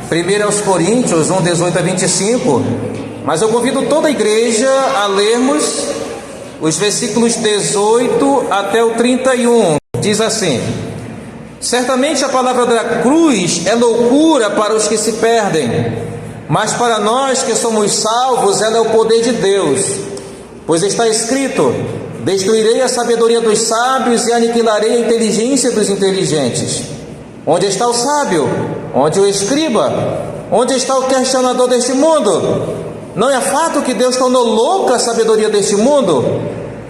1 aos Coríntios 1, 18 a 25, mas eu convido toda a igreja a lermos os versículos 18 até o 31. Diz assim: certamente a palavra da cruz é loucura para os que se perdem, mas para nós que somos salvos ela é o poder de Deus. Pois está escrito: destruirei a sabedoria dos sábios e aniquilarei a inteligência dos inteligentes. Onde está o sábio? Onde o escriba? Onde está o questionador deste mundo? Não é fato que Deus tornou louca a sabedoria deste mundo?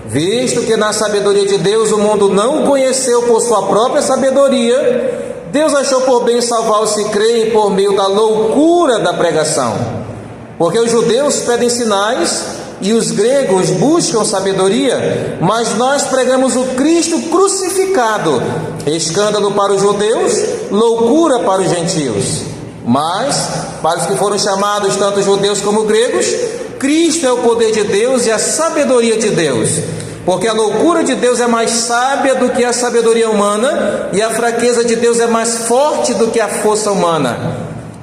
Visto que na sabedoria de Deus o mundo não o conheceu por sua própria sabedoria, Deus achou por bem salvar os que creem por meio da loucura da pregação. Porque os judeus pedem sinais e os gregos buscam sabedoria, mas nós pregamos o Cristo crucificado, escândalo para os judeus, loucura para os gentios. Mas para os que foram chamados, tanto judeus como gregos, Cristo é o poder de Deus e a sabedoria de Deus. Porque a loucura de Deus é mais sábia do que a sabedoria humana, e a fraqueza de Deus é mais forte do que a força humana.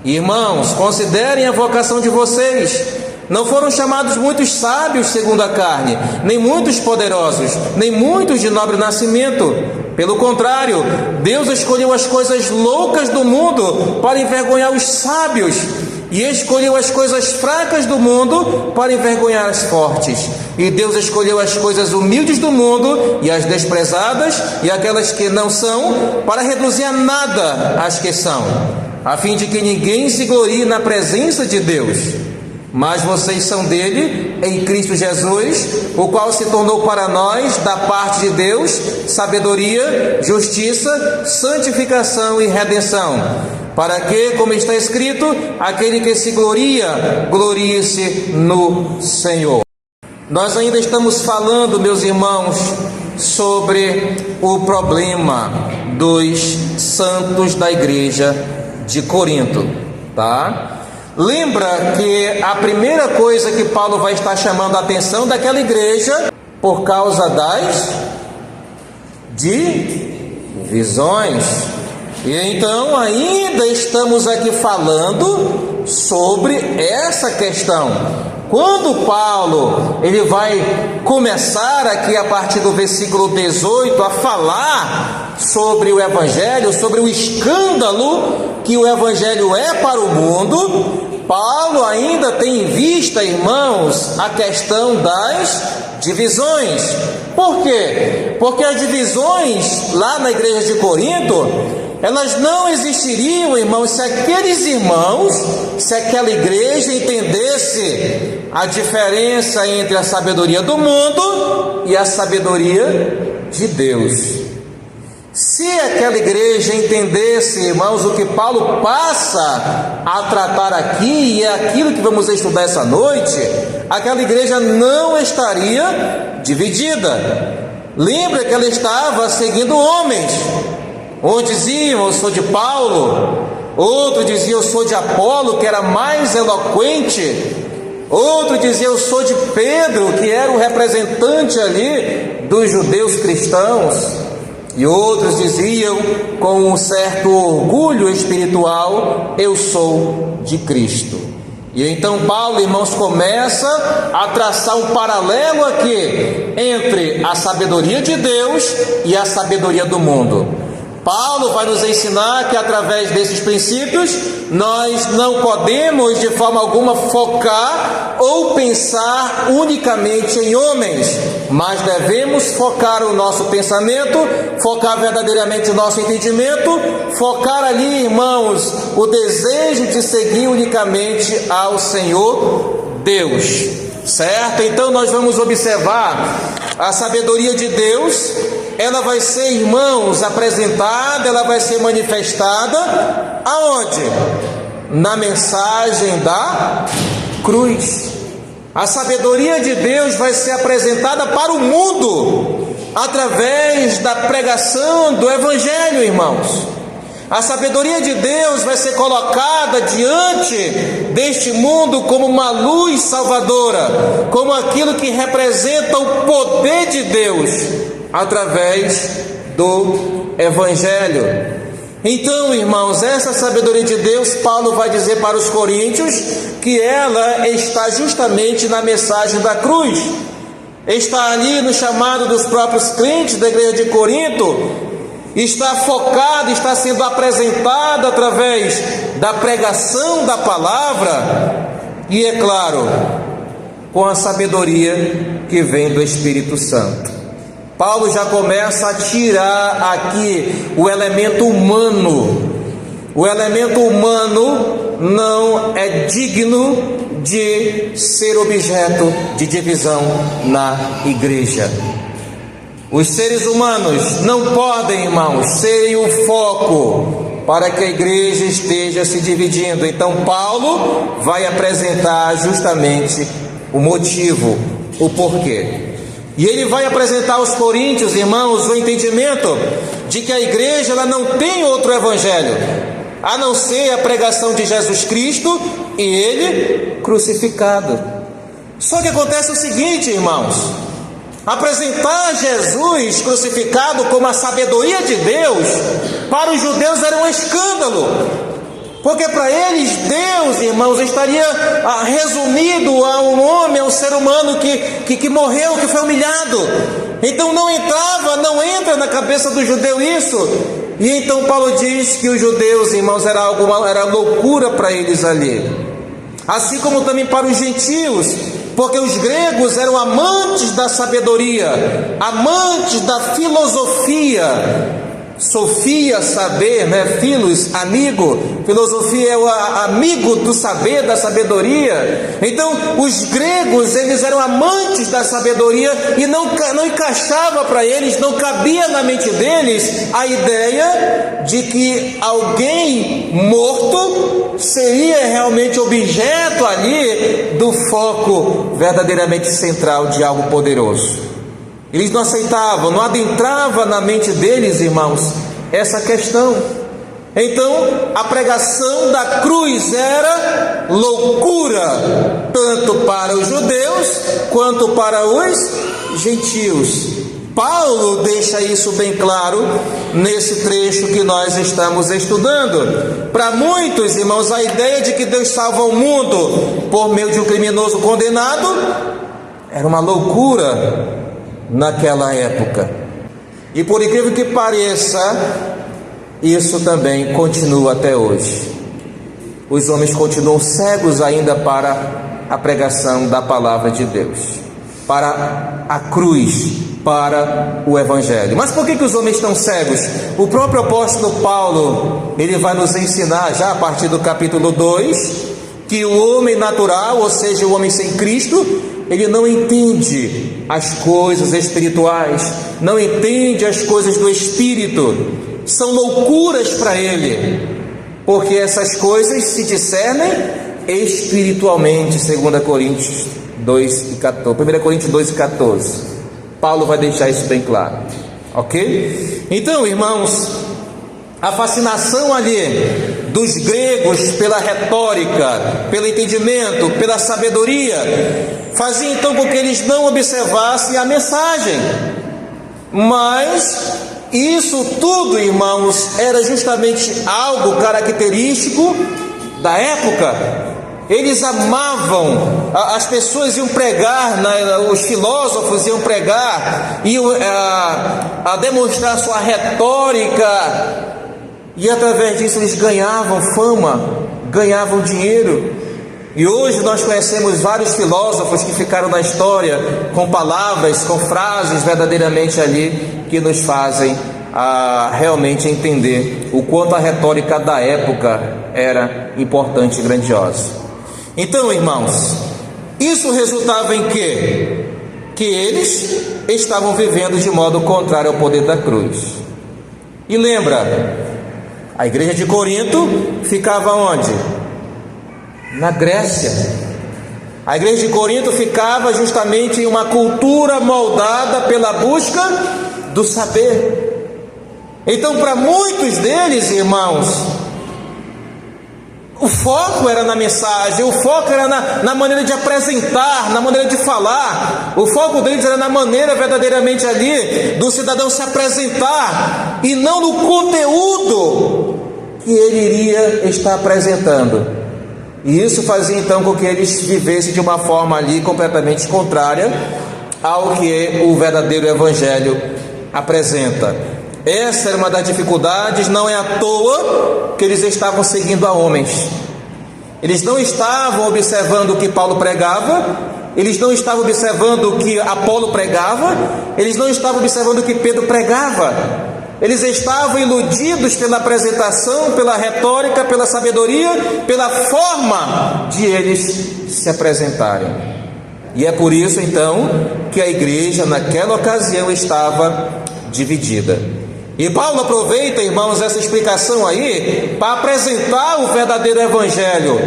Irmãos, considerem a vocação de vocês. Não foram chamados muitos sábios segundo a carne, nem muitos poderosos, nem muitos de nobre nascimento. Pelo contrário, Deus escolheu as coisas loucas do mundo para envergonhar os sábios, e escolheu as coisas fracas do mundo para envergonhar as fortes. E Deus escolheu as coisas humildes do mundo e as desprezadas e aquelas que não são, para reduzir a nada as que são, a fim de que ninguém se glorie na presença de Deus. Mas vocês são dele, em Cristo Jesus, o qual se tornou para nós, da parte de Deus, sabedoria, justiça, santificação e redenção, para que, como está escrito, aquele que se gloria, glorie-se no Senhor. Nós ainda estamos falando, meus irmãos, sobre o problema dos santos da igreja de Corinto, tá? Lembra que a primeira coisa que Paulo vai estar chamando a atenção daquela igreja, por causa das divisões. E então ainda estamos aqui falando sobre essa questão. Quando Paulo ele vai começar aqui a partir do versículo 18 a falar sobre o Evangelho, sobre o escândalo que o Evangelho é para o mundo, Paulo ainda tem em vista, irmãos, a questão das divisões. Por quê? Porque as divisões lá na igreja de Corinto, elas não existiriam, irmãos, se aqueles irmãos, se aquela igreja entendesse a diferença entre a sabedoria do mundo e a sabedoria de Deus. Se aquela igreja entendesse, irmãos, o que Paulo passa a tratar aqui, e é aquilo que vamos estudar essa noite, aquela igreja não estaria dividida. Lembra que ela estava seguindo homens. Um dizia: eu sou de Paulo. Outro dizia: eu sou de Apolo, que era mais eloquente. Outro dizia: eu sou de Pedro, que era o representante ali dos judeus cristãos. E outros diziam, com um certo orgulho espiritual: eu sou de Cristo. E então Paulo, irmãos, começa a traçar um paralelo aqui entre a sabedoria de Deus e a sabedoria do mundo. Paulo vai nos ensinar que através desses princípios nós não podemos de forma alguma focar ou pensar unicamente em homens, mas devemos focar o nosso pensamento, focar verdadeiramente o nosso entendimento, focar ali, irmãos, o desejo de seguir unicamente ao Senhor Deus, certo? Então nós vamos observar a sabedoria de Deus. Ela vai ser, irmãos, apresentada, ela vai ser manifestada aonde? Na mensagem da cruz. A sabedoria de Deus vai ser apresentada para o mundo através da pregação do Evangelho, irmãos. A sabedoria de Deus vai ser colocada diante deste mundo como uma luz salvadora, como aquilo que representa o poder de Deus através do Evangelho. Então, irmãos, essa sabedoria de Deus, Paulo vai dizer para os coríntios que ela está justamente na mensagem da cruz. Está ali no chamado dos próprios crentes da igreja de Corinto, está focado, está sendo apresentado através da pregação da palavra e, é claro, com a sabedoria que vem do Espírito Santo. Paulo já começa a tirar aqui o elemento humano. O elemento humano não é digno de ser objeto de divisão na igreja. Os seres humanos não podem, irmãos, serem o foco para que a igreja esteja se dividindo. Então Paulo vai apresentar justamente o motivo, o porquê. E ele vai apresentar aos coríntios, irmãos, o entendimento de que a igreja ela não tem outro evangelho, a não ser a pregação de Jesus Cristo e Ele crucificado. Só que acontece o seguinte, irmãos, apresentar Jesus crucificado como a sabedoria de Deus, para os judeus era um escândalo. Porque para eles, Deus, irmãos, estaria resumido a um homem, a um ser humano que morreu, que foi humilhado. Então não entra na cabeça do judeu isso. E então Paulo diz que os judeus, irmãos, era loucura para eles ali. Assim como também para os gentios, porque os gregos eram amantes da sabedoria, amantes da filosofia. Sofia, saber, né? Filos, amigo. Filosofia é o amigo do saber, da sabedoria. Então, os gregos, eles eram amantes da sabedoria e não encaixava para eles, não cabia na mente deles a ideia de que alguém morto seria realmente objeto ali do foco verdadeiramente central de algo poderoso. Eles não aceitavam, não adentrava na mente deles, irmãos, essa questão. Então, a pregação da cruz era loucura, tanto para os judeus quanto para os gentios. Paulo deixa isso bem claro nesse trecho que nós estamos estudando. Para muitos, irmãos, a ideia de que Deus salva o mundo por meio de um criminoso condenado era uma loucura naquela época. E por incrível que pareça, isso também continua até hoje. Os homens continuam cegos ainda para a pregação da palavra de Deus, para a cruz, para o evangelho. Mas por que os homens estão cegos? O próprio apóstolo Paulo, ele vai nos ensinar já a partir do capítulo 2, que o homem natural, ou seja, o homem sem Cristo, ele não entende as coisas espirituais, não entende as coisas do Espírito, são loucuras para ele, porque essas coisas se discernem espiritualmente, 2 Coríntios 2:14, 1 Coríntios 2:14. Paulo vai deixar isso bem claro, ok? Então, irmãos, a fascinação ali dos gregos pela retórica, pelo entendimento, pela sabedoria, fazia então com que eles não observassem a mensagem. Mas isso tudo, irmãos, era justamente algo característico da época. Eles amavam, as pessoas iam pregar, os filósofos iam pregar, iam a demonstrar sua retórica, e através disso eles ganhavam fama, ganhavam dinheiro. E hoje nós conhecemos vários filósofos que ficaram na história com palavras, com frases verdadeiramente ali que nos fazem realmente entender o quanto a retórica da época era importante e grandiosa. Então, irmãos, isso resultava em quê? Que eles estavam vivendo de modo contrário ao poder da cruz. E lembra, a igreja de Corinto ficava onde? Na Grécia. A igreja de Corinto ficava justamente em uma cultura moldada pela busca do saber. Então, para muitos deles, irmãos, o foco era na mensagem, o foco era na maneira de apresentar, na maneira de falar. O foco deles era na maneira verdadeiramente ali do cidadão se apresentar, e não no conteúdo que ele iria estar apresentando. E isso fazia então com que eles vivessem de uma forma ali completamente contrária ao que o verdadeiro evangelho apresenta. Essa era uma das dificuldades. Não é à toa que eles estavam seguindo a homens. Eles não estavam observando o que Paulo pregava, eles não estavam observando o que Apolo pregava, eles não estavam observando o que Pedro pregava. Eles estavam iludidos pela apresentação, pela retórica, pela sabedoria, pela forma de eles se apresentarem. E é por isso então que a igreja naquela ocasião estava dividida. E Paulo aproveita, irmãos, essa explicação aí para apresentar o verdadeiro evangelho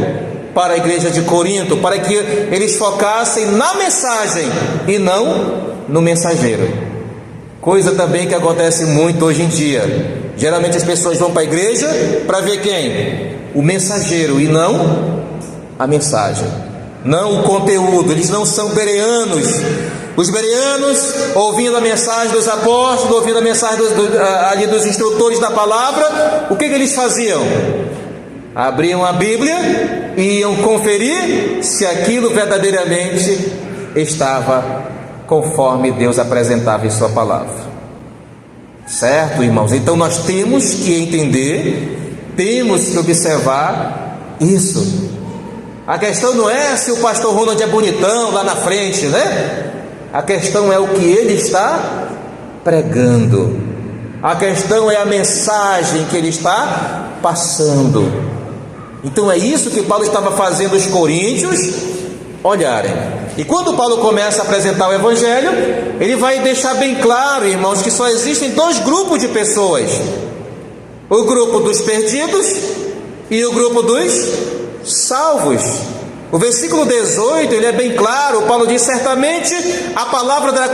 para a igreja de Corinto, para que eles focassem na mensagem e não no mensageiro. Coisa também que acontece muito hoje em dia. Geralmente as pessoas vão para a igreja para ver quem? O mensageiro e não a mensagem, não o conteúdo. Eles não são bereanos. Os bereanos, ouvindo a mensagem dos apóstolos, ouvindo a mensagem ali dos instrutores da palavra, o que eles faziam? Abriam a Bíblia e iam conferir se aquilo verdadeiramente estava conforme Deus apresentava em sua palavra. Certo, irmãos? Então nós temos que entender, temos que observar isso. A questão não é se o pastor Ronald é bonitão lá na frente, né? A questão é o que ele está pregando. A questão é a mensagem que ele está passando. Então é isso que Paulo estava fazendo os coríntios olharem. E quando Paulo começa a apresentar o evangelho, ele vai deixar bem claro, irmãos, que só existem dois grupos de pessoas: o grupo dos perdidos e o grupo dos salvos. O versículo 18, ele é bem claro. Paulo diz: certamente a palavra da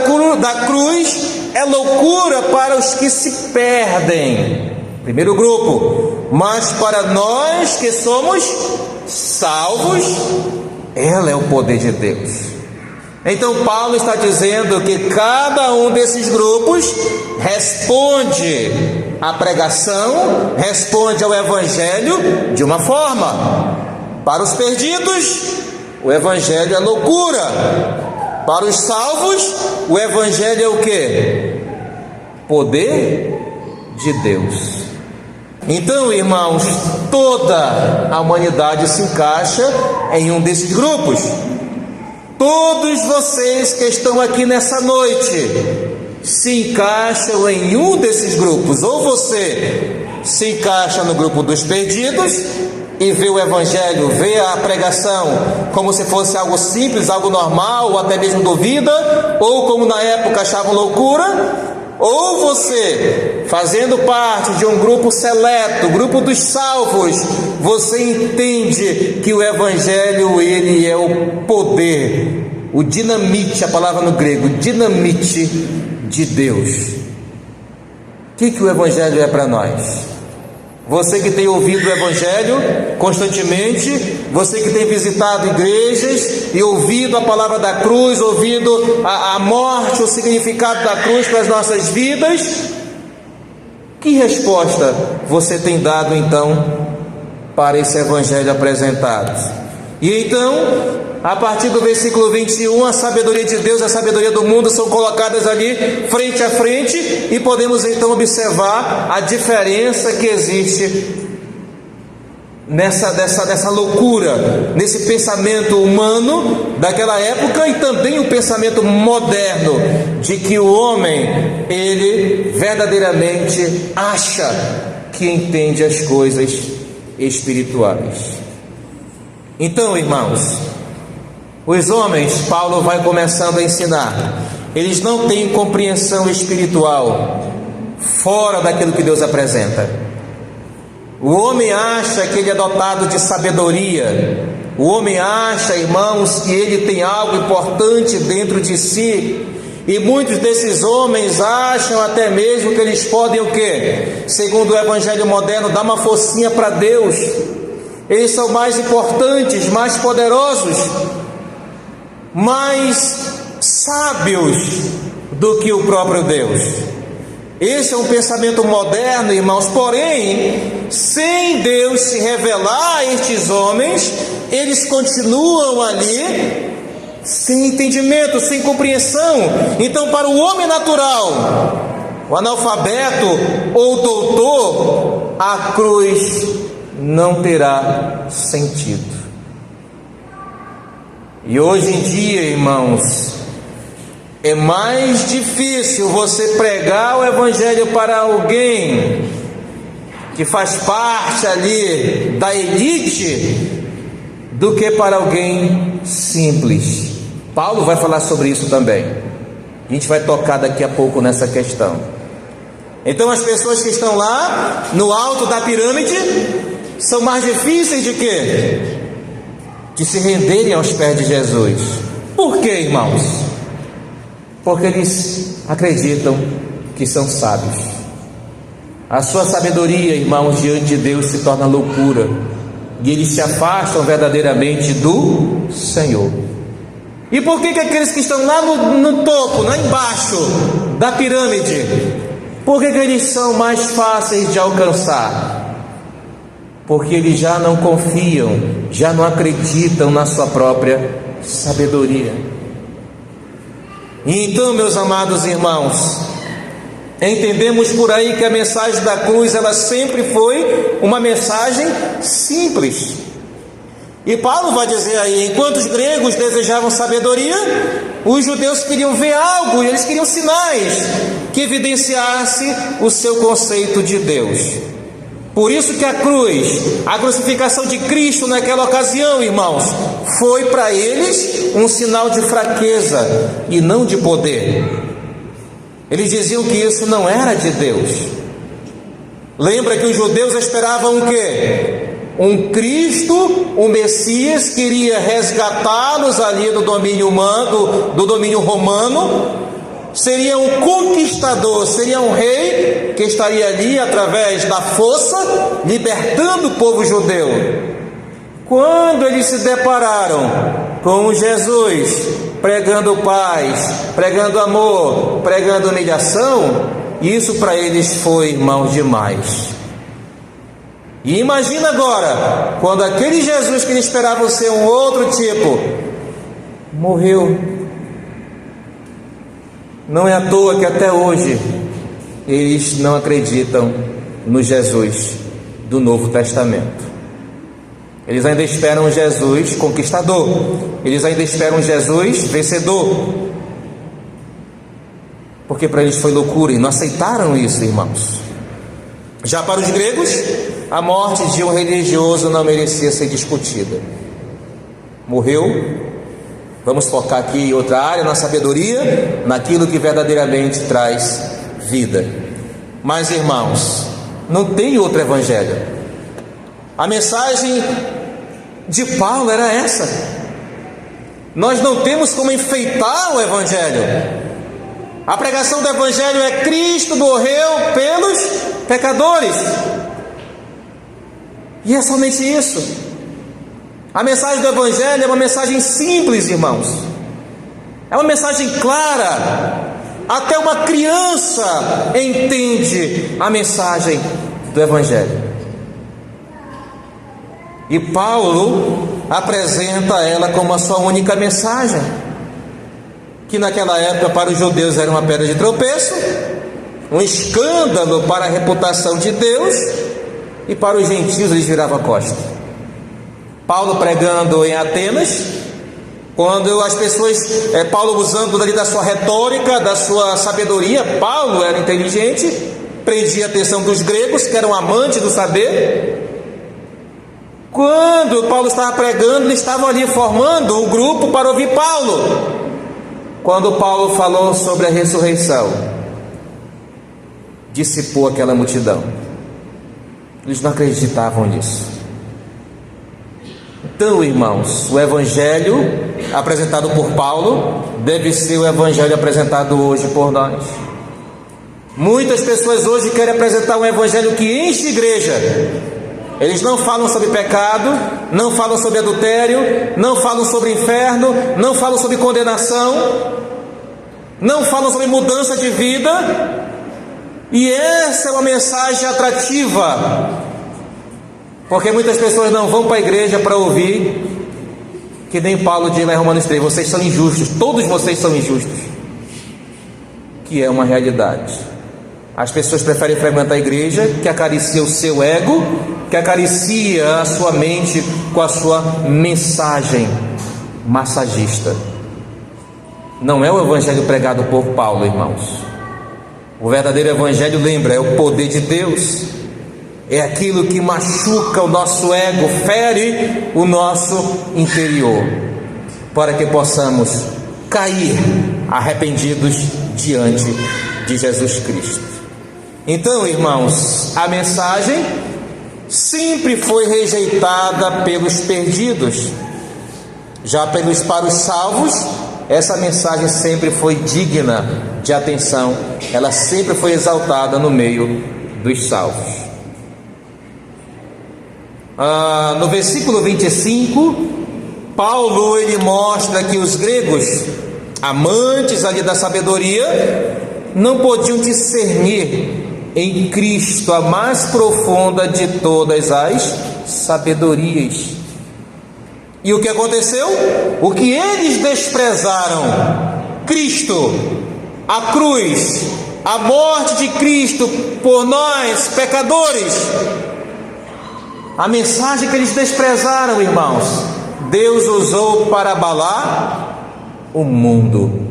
cruz é loucura para os que se perdem. Primeiro grupo. Mas para nós que somos salvos, ela é o poder de Deus. Então Paulo está dizendo que cada um desses grupos responde à pregação, responde ao evangelho de uma forma. Para os perdidos, o evangelho é loucura. Para os salvos, o evangelho é o quê? Poder de Deus. Então, irmãos, toda a humanidade se encaixa em um desses grupos. Todos vocês que estão aqui nessa noite se encaixam em um desses grupos. Ou você se encaixa no grupo dos perdidos e vê o evangelho, vê a pregação como se fosse algo simples, algo normal, ou até mesmo duvida, ou como na época achavam loucura. Ou você, fazendo parte de um grupo seleto, grupo dos salvos, você entende que o evangelho, ele é o poder, o dinamite, a palavra no grego, dinamite de Deus. O que o evangelho é para nós? Você que tem ouvido o evangelho constantemente, você que tem visitado igrejas e ouvido a palavra da cruz, ouvido a morte, o significado da cruz para as nossas vidas, que resposta você tem dado então para esse evangelho apresentado? E então, a partir do versículo 21, a sabedoria de Deus e a sabedoria do mundo são colocadas ali frente a frente, e podemos então observar a diferença que existe nessa loucura, nesse pensamento humano daquela época, e também o pensamento moderno, de que o homem, ele verdadeiramente acha que entende as coisas espirituais. Então, irmãos, os homens, Paulo vai começando a ensinar, eles não têm compreensão espiritual fora daquilo que Deus apresenta. O homem acha que ele é dotado de sabedoria. O homem acha, irmãos, que ele tem algo importante dentro de si. E muitos desses homens acham até mesmo que eles podem o quê? Segundo o evangelho moderno, dar uma forcinha para Deus. Eles são mais importantes, mais poderosos, mais sábios do que o próprio Deus. Esse é um pensamento moderno, irmãos, porém sem Deus se revelar a estes homens, eles continuam ali sem entendimento, sem compreensão. Então, para o homem natural, o analfabeto ou doutor, a cruz não terá sentido. E hoje em dia, irmãos, é mais difícil você pregar o evangelho para alguém que faz parte ali da elite do que para alguém simples. Paulo vai falar sobre isso também. A gente vai tocar daqui a pouco nessa questão. Então, as pessoas que estão lá no alto da pirâmide são mais difíceis de quê? De se renderem aos pés de Jesus. Por quê, irmãos? Porque eles acreditam que são sábios. A sua sabedoria, irmãos, diante de Deus se torna loucura, e eles se afastam verdadeiramente do Senhor. E por que aqueles que estão lá no topo, lá embaixo da pirâmide, por que eles são mais fáceis de alcançar? Porque eles já não confiam, já não acreditam na sua própria sabedoria. E então, meus amados irmãos, entendemos por aí que a mensagem da cruz, ela sempre foi uma mensagem simples. E Paulo vai dizer aí, enquanto os gregos desejavam sabedoria, os judeus queriam ver algo, eles queriam sinais que evidenciasse o seu conceito de Deus. Por isso que a cruz, a crucificação de Cristo naquela ocasião, irmãos, foi para eles um sinal de fraqueza e não de poder. Eles diziam que isso não era de Deus. Lembra que os judeus esperavam o quê? Um Cristo, um Messias que iria resgatá-los ali do domínio humano, do domínio romano. Seria um conquistador, seria um rei que estaria ali através da força, libertando o povo judeu. Quando eles se depararam com Jesus, pregando paz, pregando amor, pregando humilhação, isso para eles foi, irmãos, demais. E imagina agora, quando aquele Jesus que eles esperavam ser um outro tipo, morreu. Não é à toa que até hoje eles não acreditam no Jesus do Novo Testamento. Eles ainda esperam Jesus conquistador, eles ainda esperam Jesus vencedor, porque para eles foi loucura e não aceitaram isso, irmãos. Já para os gregos, a morte de um religioso não merecia ser discutida. Morreu. Vamos focar aqui em outra área, na sabedoria, naquilo que verdadeiramente traz vida. Mas, irmãos, não tem outro evangelho. A mensagem de Paulo era essa. Nós não temos como enfeitar o evangelho. A pregação do evangelho é: Cristo morreu pelos pecadores. E é somente isso. A mensagem do evangelho é uma mensagem simples, irmãos. É uma mensagem clara. Até uma criança entende a mensagem do evangelho. E Paulo apresenta ela como a sua única mensagem, que naquela época para os judeus era uma pedra de tropeço, um escândalo para a reputação de Deus, e para os gentios eles viravam a costa. Paulo pregando em Atenas, quando as pessoas, Paulo usando ali da sua retórica, da sua sabedoria, Paulo era inteligente, prendia a atenção dos gregos, que eram amantes do saber. Quando Paulo estava pregando, eles estavam ali formando um grupo para ouvir Paulo. Quando Paulo falou sobre a ressurreição, dissipou aquela multidão. Eles não acreditavam nisso. Então, irmãos, o evangelho apresentado por Paulo deve ser o evangelho apresentado hoje por nós. Muitas pessoas hoje querem apresentar um evangelho que enche igreja. Eles não falam sobre pecado, não falam sobre adultério, não falam sobre inferno, não falam sobre condenação, não falam sobre mudança de vida. E essa é uma mensagem atrativa Porque muitas pessoas não vão para a igreja para ouvir, que nem Paulo diz lá em Romanos 3, vocês são injustos, todos vocês são injustos, que é uma realidade. As pessoas preferem frequentar a igreja, que acaricia o seu ego, que acaricia a sua mente com a sua mensagem massagista. Não é o evangelho pregado por Paulo, irmãos. O verdadeiro evangelho, lembra, é o poder de Deus, é aquilo que machuca o nosso ego, fere o nosso interior, para que possamos cair arrependidos diante de Jesus Cristo. Então, irmãos, a mensagem sempre foi rejeitada pelos perdidos. Já para os salvos, essa mensagem sempre foi digna de atenção, ela sempre foi exaltada no meio dos salvos. No versículo 25, Paulo ele mostra que os gregos, amantes ali da sabedoria, não podiam discernir em Cristo a mais profunda de todas as sabedorias. E o que aconteceu? O que eles desprezaram, Cristo, a cruz, a morte de Cristo por nós, pecadores, a mensagem que eles desprezaram, irmãos, Deus usou para abalar o mundo.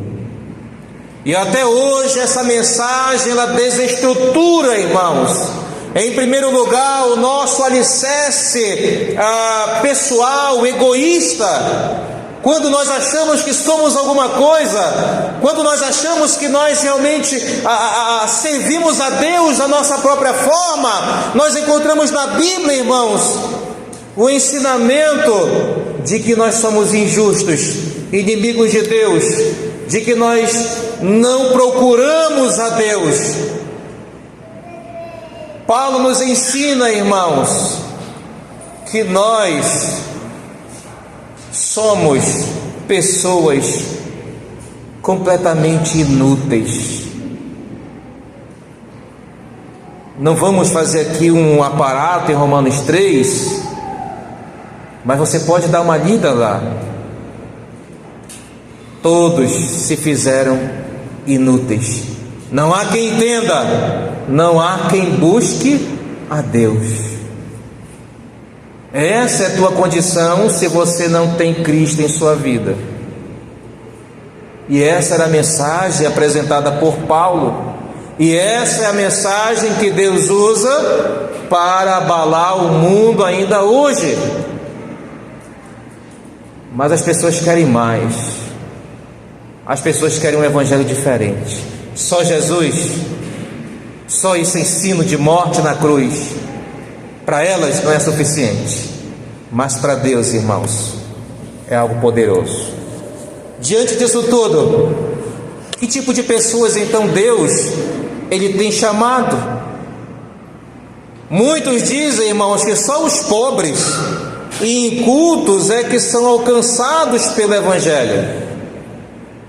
E até hoje essa mensagem ela desestrutura, irmãos, em primeiro lugar o nosso alicerce pessoal, egoísta. Quando nós achamos que somos alguma coisa, quando nós achamos que nós realmente servimos a Deus da nossa própria forma, nós encontramos na Bíblia, irmãos, o ensinamento de que nós somos injustos, inimigos de Deus, de que nós não procuramos a Deus. Paulo nos ensina, irmãos, que nós somos pessoas completamente inúteis. Não vamos fazer aqui um aparato em Romanos 3, mas você pode dar uma lida lá. Todos se fizeram inúteis. Não há quem entenda, não há quem busque a Deus. Essa é a tua condição se você não tem Cristo em sua vida. E essa era a mensagem apresentada por Paulo. E essa é a mensagem que Deus usa para abalar o mundo ainda hoje. Mas as pessoas querem mais. As pessoas querem um evangelho diferente. Só Jesus, só esse ensino de morte na cruz, para elas não é suficiente, mas para Deus, irmãos, é algo poderoso. Diante disso tudo, que tipo de pessoas então Deus ele tem chamado? Muitos dizem, irmãos, que só os pobres e incultos é que são alcançados pelo evangelho.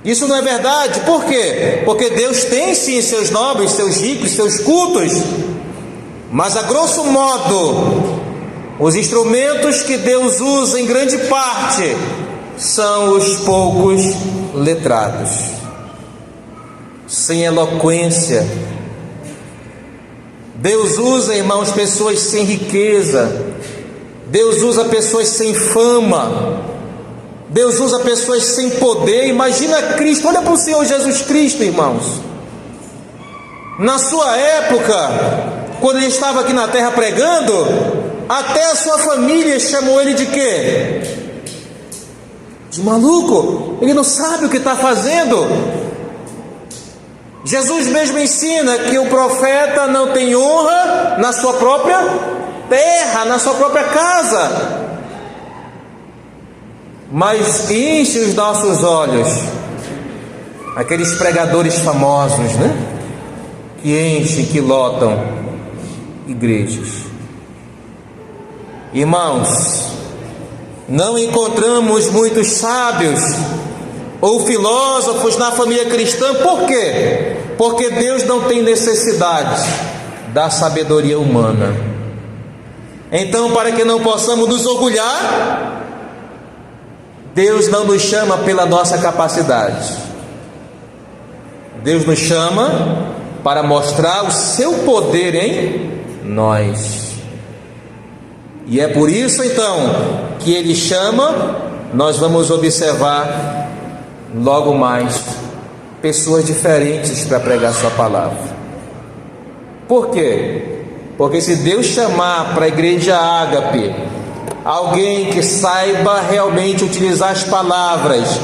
Isso não é verdade. Por quê? Porque Deus tem sim seus nobres, seus ricos, seus cultos, mas a grosso modo os instrumentos que Deus usa em grande parte são os poucos letrados, sem eloquência. Deus usa, irmãos, pessoas sem riqueza. Deus usa pessoas sem fama. Deus usa pessoas sem poder. Imagina Cristo, olha para o Senhor Jesus Cristo, irmãos. Na sua época, quando ele estava aqui na terra pregando, até a sua família chamou ele de quê? De maluco. Ele não sabe o que está fazendo. Jesus mesmo ensina que o profeta não tem honra na sua própria terra, na sua própria casa. Mas enche os nossos olhos aqueles pregadores famosos, né? Que enchem, que lotam igrejas. Irmãos, não encontramos muitos sábios ou filósofos na família cristã. Por quê? Porque Deus não tem necessidade da sabedoria humana. Então, para que não possamos nos orgulhar, Deus não nos chama pela nossa capacidade. Deus nos chama para mostrar o seu poder em nós. E é por isso então que Ele chama, nós vamos observar logo mais pessoas diferentes para pregar sua palavra. Por quê? Porque se Deus chamar para a igreja Ágape alguém que saiba realmente utilizar as palavras,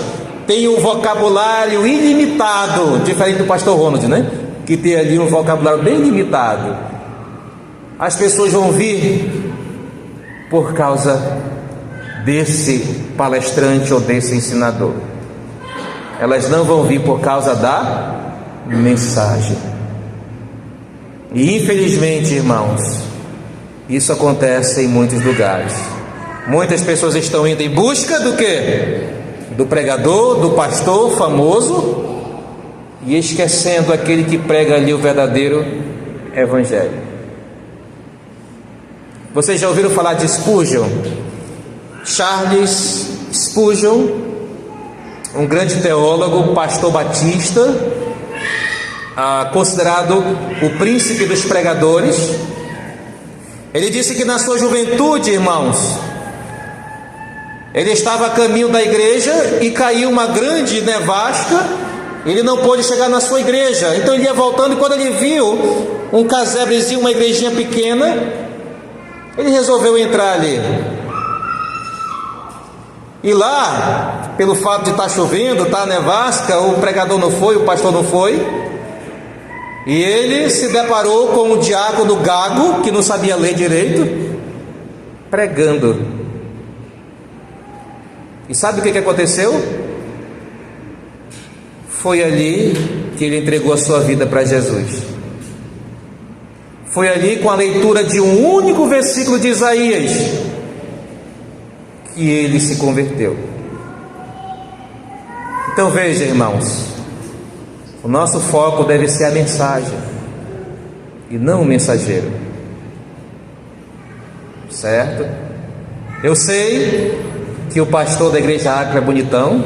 tem um vocabulário ilimitado, diferente do pastor Ronald, né? Que tem ali um vocabulário bem limitado, as pessoas vão vir por causa desse palestrante ou desse ensinador. Elas não vão vir por causa da mensagem. E infelizmente, irmãos, isso acontece em muitos lugares. Muitas pessoas estão indo em busca do quê? Do pregador, do pastor famoso, e esquecendo aquele que prega ali o verdadeiro evangelho. Vocês já ouviram falar de Spurgeon? Charles Spurgeon, um grande teólogo, pastor batista, considerado o príncipe dos pregadores. Ele disse que na sua juventude, irmãos, ele estava a caminho da igreja e caiu uma grande nevasca. Ele não pôde chegar na sua igreja, então ele ia voltando, e quando ele viu um casebrezinho, uma igrejinha pequena, ele resolveu entrar ali. E lá, pelo fato de estar chovendo, estar nevasca, o pregador não foi, o pastor não foi, e ele se deparou com um diácono gago, que não sabia ler direito, pregando. E sabe o que aconteceu? Foi ali que ele entregou a sua vida para Jesus. Foi ali, com a leitura de um único versículo de Isaías, que ele se converteu. Então veja, irmãos, o nosso foco deve ser a mensagem e não o mensageiro, certo? Eu sei que o pastor da igreja Acre é bonitão,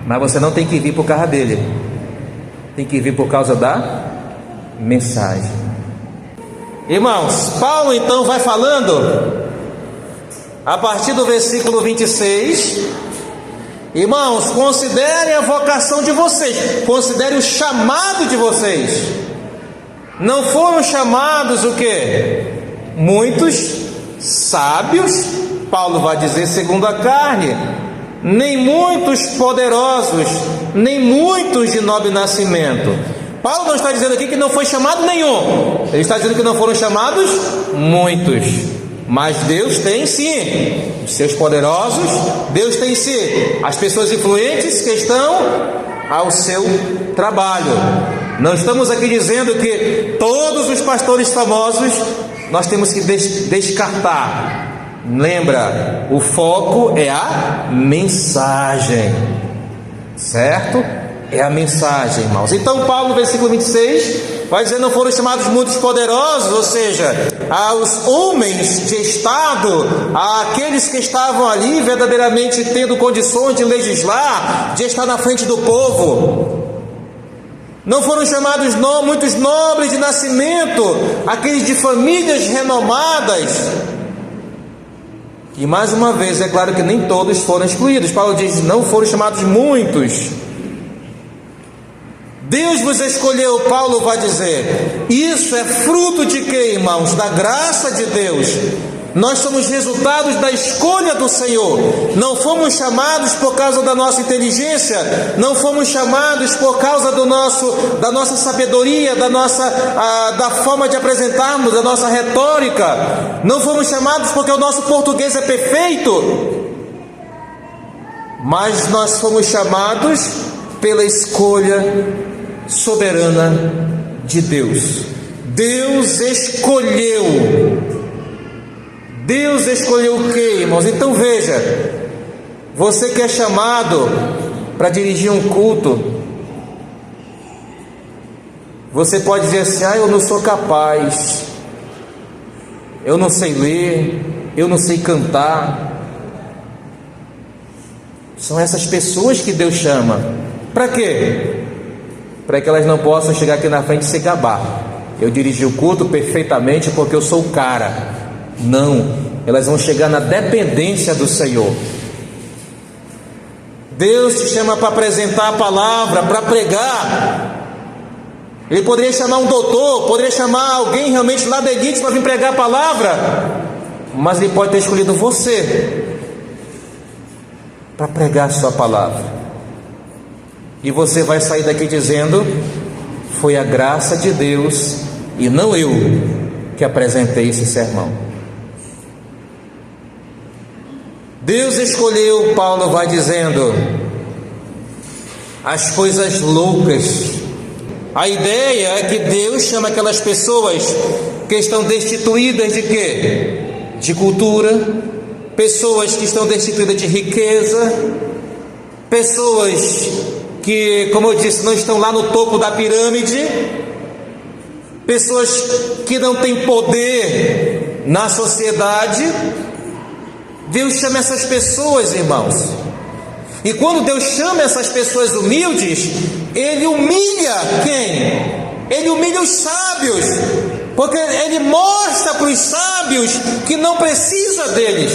mas você não tem que vir por causa dele, tem que vir por causa da mensagem. Irmãos, Paulo então vai falando a partir do versículo 26. Irmãos, considerem a vocação de vocês, considerem o chamado de vocês. Não foram chamados o quê? Muitos sábios, Paulo vai dizer, segundo a carne, nem muitos poderosos, nem muitos de nobre nascimento. Paulo não está dizendo aqui que não foi chamado nenhum, ele está dizendo que não foram chamados muitos. Mas Deus tem sim os seus poderosos, Deus tem sim as pessoas influentes que estão ao seu trabalho. Não estamos aqui dizendo que todos os pastores famosos nós temos que descartar. Lembra, o foco é a mensagem, certo? É a mensagem, irmãos. Então Paulo, no versículo 26, vai dizer: não foram chamados muitos poderosos, ou seja, aos homens de estado, àqueles que estavam ali verdadeiramente tendo condições de legislar, de estar na frente do povo. Não foram chamados muitos nobres de nascimento, aqueles de famílias renomadas. E mais uma vez, é claro que nem todos foram excluídos. Paulo diz: não foram chamados muitos. Deus vos escolheu, Paulo vai dizer. Isso é fruto de quê, irmãos? Da graça de Deus. Nós somos resultados da escolha do Senhor. Não fomos chamados por causa da nossa inteligência, não fomos chamados por causa da nossa sabedoria, da forma de apresentarmos, da nossa retórica. Não fomos chamados porque o nosso português é perfeito, mas nós fomos chamados pela escolha soberana de Deus. Deus escolheu. Deus escolheu o que, irmãos? Então veja, você que é chamado para dirigir um culto, você pode dizer assim: eu não sou capaz, eu não sei ler, eu não sei cantar. São essas pessoas que Deus chama. Para quê? Para que elas não possam chegar aqui na frente e se gabar. Eu dirigi o culto perfeitamente porque eu sou o cara. Não, elas vão chegar na dependência do Senhor. Deus te chama para apresentar a palavra, para pregar. Ele poderia chamar um doutor, poderia chamar alguém realmente lá da elite para vir pregar a palavra, mas Ele pode ter escolhido você para pregar a sua palavra. E você vai sair daqui dizendo: foi a graça de Deus e não eu que apresentei esse sermão. Deus escolheu, Paulo vai dizendo, as coisas loucas. A ideia é que Deus chama aquelas pessoas que estão destituídas de quê? De cultura, pessoas que estão destituídas de riqueza, pessoas que, como eu disse, não estão lá no topo da pirâmide, pessoas que não têm poder na sociedade. Deus chama essas pessoas, irmãos, e quando Deus chama essas pessoas humildes, Ele humilha quem? Ele humilha os sábios, porque Ele mostra para os sábios que não precisa deles.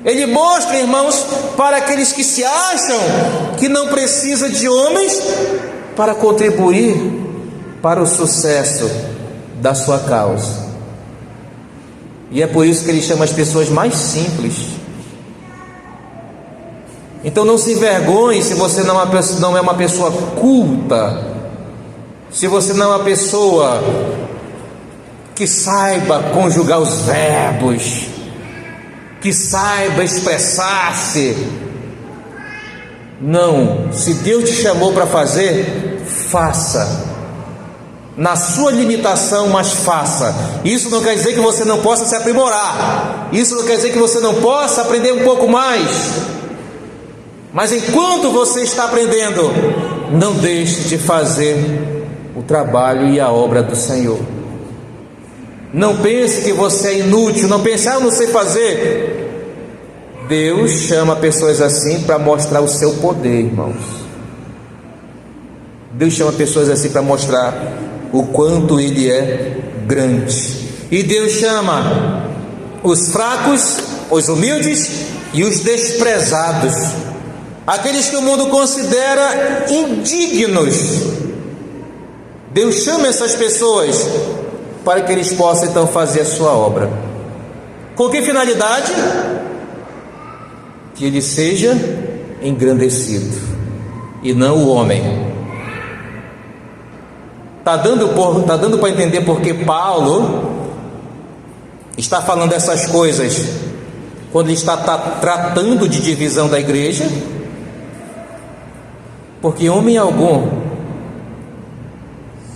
Ele mostra, irmãos, para aqueles que se acham que não precisa de homens para contribuir para o sucesso da sua causa. E é por isso que Ele chama as pessoas mais simples. Então não se envergonhe se você não é uma pessoa culta, se você não é uma pessoa que saiba conjugar os verbos, que saiba expressar-se. Não, se Deus te chamou para fazer, faça, na sua limitação, mas faça. Isso não quer dizer que você não possa se aprimorar, isso não quer dizer que você não possa aprender um pouco mais, mas enquanto você está aprendendo, não deixe de fazer o trabalho e a obra do Senhor. Não pense que você é inútil, não pense: eu não sei fazer. Deus chama pessoas assim para mostrar o seu poder, irmãos. Deus chama pessoas assim para mostrar o quanto Ele é grande. E Deus chama os fracos, os humildes e os desprezados, aqueles que o mundo considera indignos. Deus chama essas pessoas para que eles possam então fazer a sua obra. Com que finalidade? Que ele seja engrandecido e não o homem. Está dando para entender porque Paulo está falando essas coisas quando ele está tratando de divisão da igreja? Porque homem algum,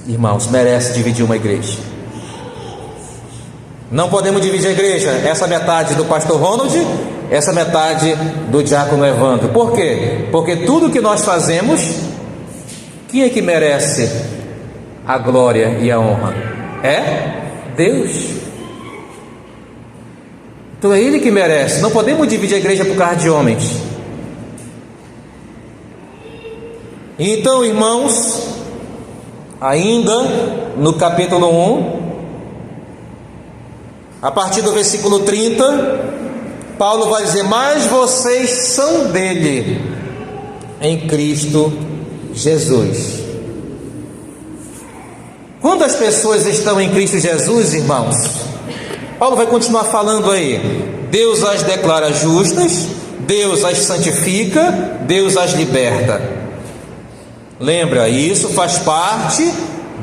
irmãos, merece dividir uma igreja. Não podemos dividir a igreja, essa metade do pastor Ronald, essa metade do diácono Evandro. Por quê? Porque tudo que nós fazemos, quem é que merece a glória e a honra? É Deus. Então é Ele que merece. Não podemos dividir a igreja por causa de homens. Então, irmãos, ainda no capítulo 1, a partir do versículo 30, Paulo vai dizer: mas vocês são dele, em Cristo Jesus. Quando as pessoas estão em Cristo Jesus, irmãos, Paulo vai continuar falando aí: Deus as declara justas, Deus as santifica, Deus as liberta. Lembra, isso faz parte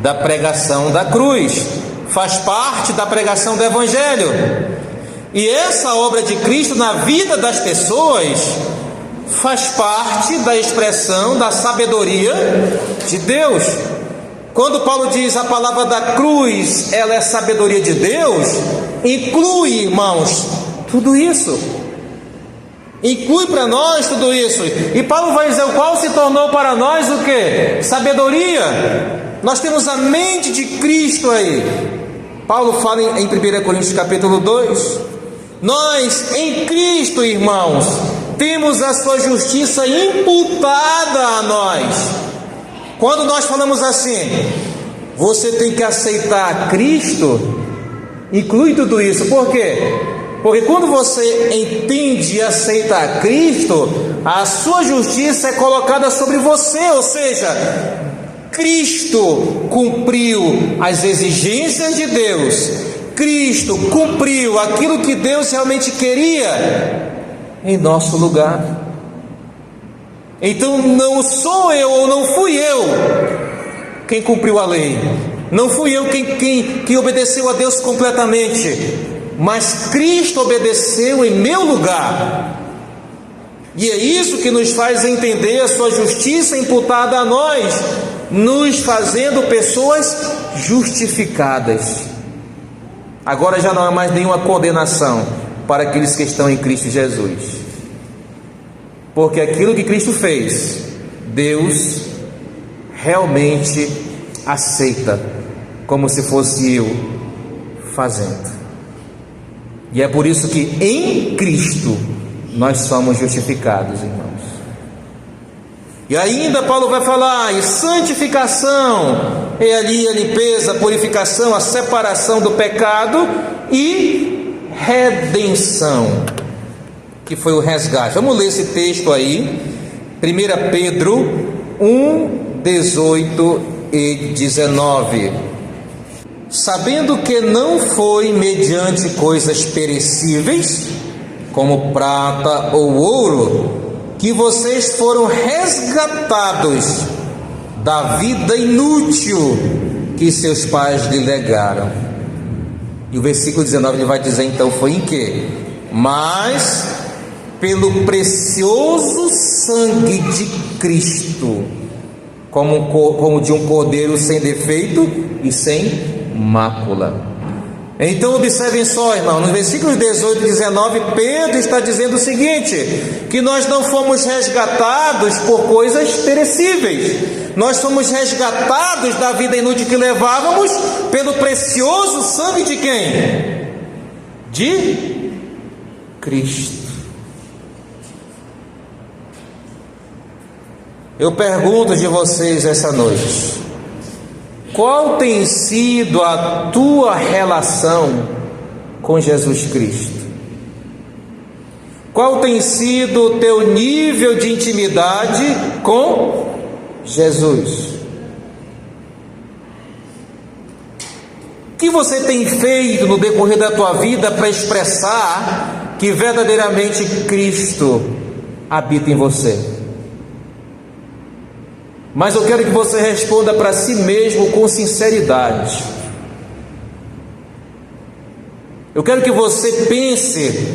da pregação da cruz, faz parte da pregação do Evangelho. E essa obra de Cristo na vida das pessoas faz parte da expressão da sabedoria de Deus. Quando Paulo diz a palavra da cruz, ela é sabedoria de Deus, inclui, irmãos, tudo isso. Inclui para nós tudo isso. E Paulo vai dizer: o qual se tornou para nós o que? Sabedoria. Nós temos a mente de Cristo aí. Paulo fala em 1 Coríntios capítulo 2, nós em Cristo, irmãos, temos a sua justiça imputada a nós. Quando nós falamos assim, você tem que aceitar Cristo, inclui tudo isso. Por quê? Porque quando você entende e aceita a Cristo, a sua justiça é colocada sobre você, ou seja, Cristo cumpriu as exigências de Deus, Cristo cumpriu aquilo que Deus realmente queria em nosso lugar. Então não sou eu ou não fui eu quem cumpriu a lei, não fui eu quem obedeceu a Deus completamente, mas Cristo obedeceu em meu lugar. E é isso que nos faz entender a sua justiça imputada a nós, nos fazendo pessoas justificadas. Agora já não há mais nenhuma condenação para aqueles que estão em Cristo Jesus, porque aquilo que Cristo fez, Deus realmente aceita, como se fosse eu fazendo. E é por isso que em Cristo nós somos justificados, irmãos. E ainda Paulo vai falar em santificação, é ali a limpeza, a purificação, a separação do pecado, e redenção, que foi o resgate. Vamos ler esse texto aí, 1 Pedro 1, 18 e 19. Sabendo que não foi mediante coisas perecíveis, como prata ou ouro, que vocês foram resgatados da vida inútil que seus pais lhe legaram. E o versículo 19 ele vai dizer então, foi em quê? Mas pelo precioso sangue de Cristo, como de um cordeiro sem defeito e sem mácula. Então observem só, irmão, nos versículos 18 e 19, Pedro está dizendo o seguinte, que nós não fomos resgatados por coisas perecíveis, nós fomos resgatados da vida inútil que levávamos pelo precioso sangue de quem? De Cristo. Eu pergunto de vocês essa noite, qual tem sido a tua relação com Jesus Cristo? Qual tem sido o teu nível de intimidade com Jesus? O que você tem feito no decorrer da tua vida para expressar que verdadeiramente Cristo habita em você? Mas eu quero que você responda para si mesmo com sinceridade. Eu quero que você pense,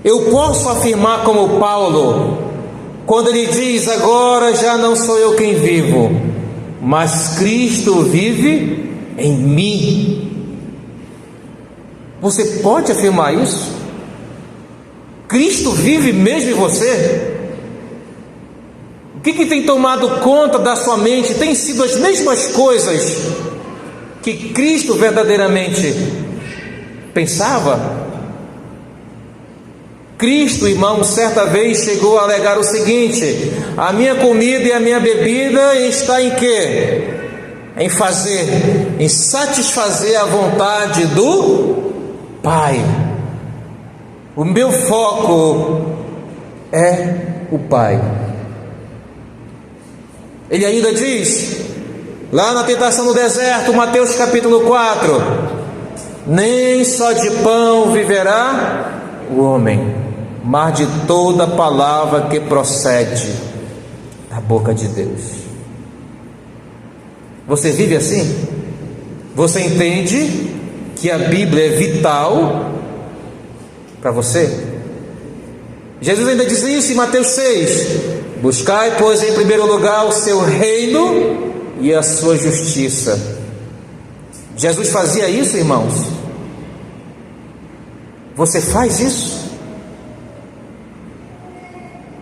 eu posso afirmar como Paulo, quando ele diz, agora já não sou eu quem vivo, mas Cristo vive em mim. Você pode afirmar isso? Cristo vive mesmo em você? O que tem tomado conta da sua mente? Tem sido as mesmas coisas que Cristo verdadeiramente pensava? Cristo, irmão, certa vez chegou a alegar o seguinte: a minha comida e a minha bebida está em quê? Em satisfazer a vontade do Pai. O meu foco é o Pai. Ele ainda diz, lá na tentação no deserto, Mateus capítulo 4, nem só de pão viverá o homem, mas de toda palavra que procede da boca de Deus. Você vive assim? Você entende que a Bíblia é vital para você? Jesus ainda diz isso em Mateus 6, buscai, pois, em primeiro lugar o seu reino e a sua justiça. Jesus fazia isso, irmãos? Você faz isso?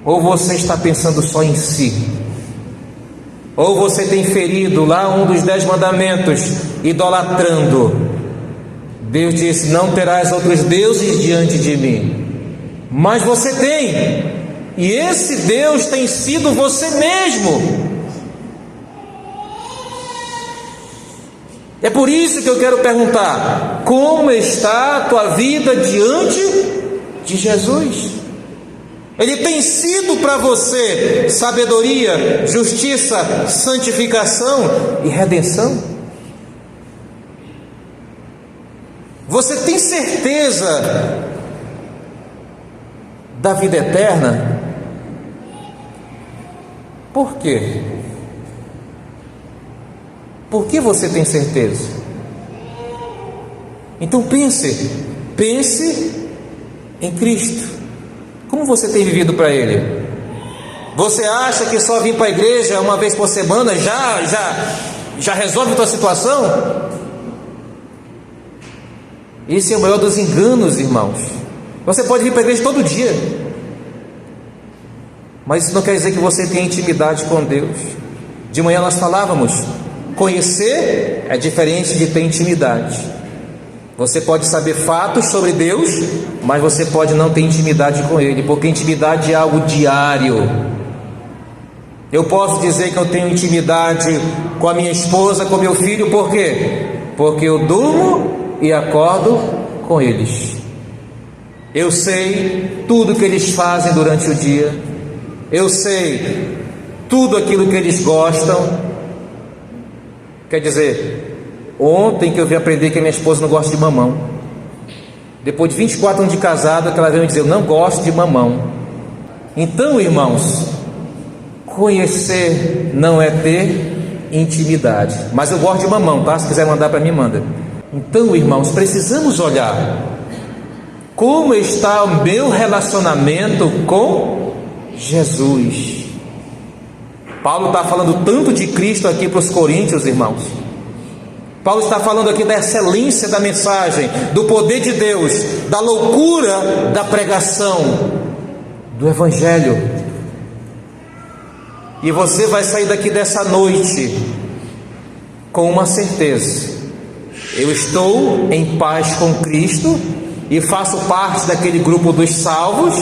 Ou você está pensando só em si? Ou você tem ferido lá um dos 10 mandamentos, idolatrando. Deus disse: não terás outros deuses diante de mim. Mas você tem, e esse Deus tem sido você mesmo. É por isso que eu quero perguntar: como está a tua vida diante de Jesus? Ele tem sido para você sabedoria, justiça, santificação e redenção? Você tem certeza da vida eterna? Por quê? Por que você tem certeza? Então pense em Cristo. Como você tem vivido para Ele? Você acha que só vir para a igreja uma vez por semana já resolve a tua situação? Esse é o maior dos enganos, irmãos. Você pode vir para a igreja todo dia, mas isso não quer dizer que você tenha intimidade com Deus. De manhã nós falávamos: conhecer é diferente de ter intimidade. Você pode saber fatos sobre Deus, mas você pode não ter intimidade com Ele, porque intimidade é algo diário. Eu posso dizer que eu tenho intimidade com a minha esposa, com meu filho, por quê? Porque eu durmo e acordo com eles. Eu sei tudo que eles fazem durante o dia. Eu sei tudo aquilo que eles gostam. Quer dizer, ontem que eu vim aprender que a minha esposa não gosta de mamão. Depois de 24 anos de casado, ela veio me dizer: eu não gosto de mamão. Então, irmãos, conhecer não é ter intimidade. Mas eu gosto de mamão, tá? Se quiser mandar para mim, manda. Então, irmãos, precisamos olhar como está o meu relacionamento com Jesus. Paulo está falando tanto de Cristo aqui para os coríntios, irmãos. Paulo está falando aqui da excelência da mensagem, do poder de Deus, da loucura da pregação, do Evangelho. E você vai sair daqui dessa noite com uma certeza: eu estou em paz com Cristo e faço parte daquele grupo dos salvos,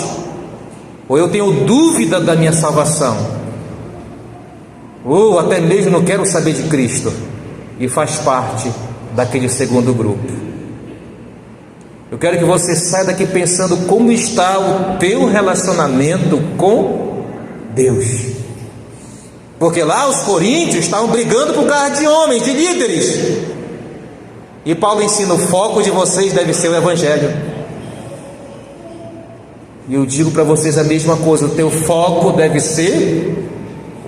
ou eu tenho dúvida da minha salvação, ou até mesmo não quero saber de Cristo e faz parte daquele segundo grupo. Eu quero que você saia daqui pensando como está o teu relacionamento com Deus, porque lá os coríntios estavam brigando por causa de homens, de líderes, e Paulo ensina: o foco de vocês deve ser o Evangelho. E eu digo para vocês a mesma coisa: o teu foco deve ser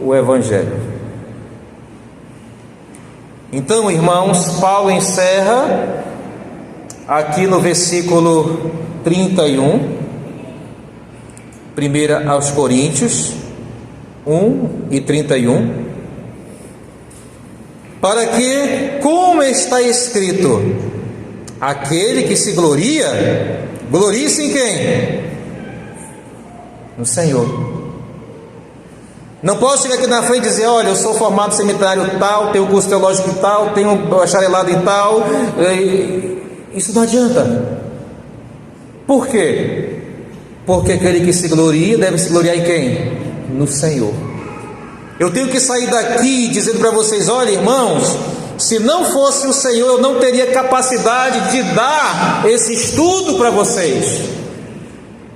o Evangelho. Então, irmãos, Paulo encerra aqui no versículo 31, 1 aos Coríntios 1 e 31, para que, como está escrito, aquele que se gloria, glorie-se em quem? No Senhor. Não posso chegar aqui na frente e dizer: olha, eu sou formado no seminário tal, tenho curso teológico tal, tenho bacharelado em tal. Isso não adianta. Por quê? Porque aquele que se gloria deve se gloriar em quem? No Senhor. Eu tenho que sair daqui dizendo para vocês: olha, irmãos, se não fosse o Senhor, eu não teria capacidade de dar esse estudo para vocês.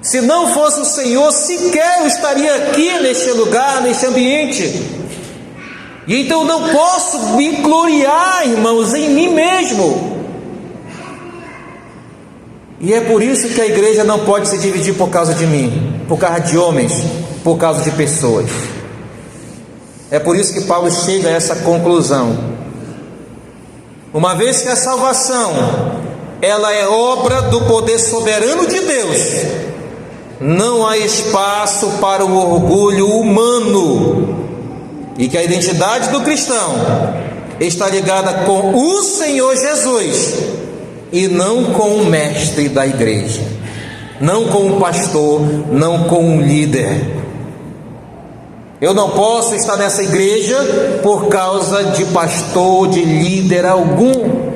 Se não fosse o Senhor, sequer eu estaria aqui neste lugar, neste ambiente. E então eu não posso me gloriar, irmãos, em mim mesmo. E é por isso que a igreja não pode se dividir por causa de mim, por causa de homens, por causa de pessoas. É por isso que Paulo chega a essa conclusão: uma vez que a salvação, ela é obra do poder soberano de Deus, não há espaço para o orgulho humano, e que a identidade do cristão está ligada com o Senhor Jesus e não com o mestre da igreja, não com o pastor, não com o líder. Eu não posso estar nessa igreja por causa de pastor, de líder algum.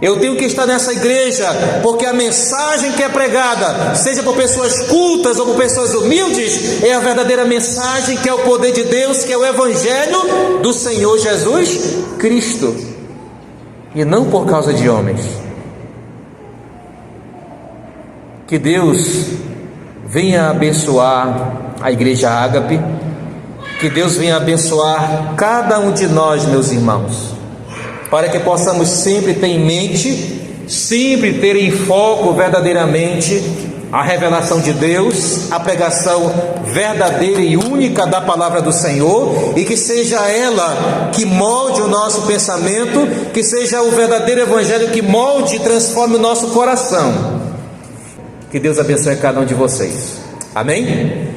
Eu tenho que estar nessa igreja porque a mensagem que é pregada, seja por pessoas cultas ou por pessoas humildes, é a verdadeira mensagem, que é o poder de Deus, que é o evangelho do Senhor Jesus Cristo, e não por causa de homens. Que Deus venha abençoar a igreja Ágape, que Deus venha abençoar cada um de nós, meus irmãos, para que possamos sempre ter em mente, sempre ter em foco verdadeiramente a revelação de Deus, a pregação verdadeira e única da palavra do Senhor, e que seja ela que molde o nosso pensamento, que seja o verdadeiro evangelho que molde e transforme o nosso coração. Que Deus abençoe cada um de vocês. Amém?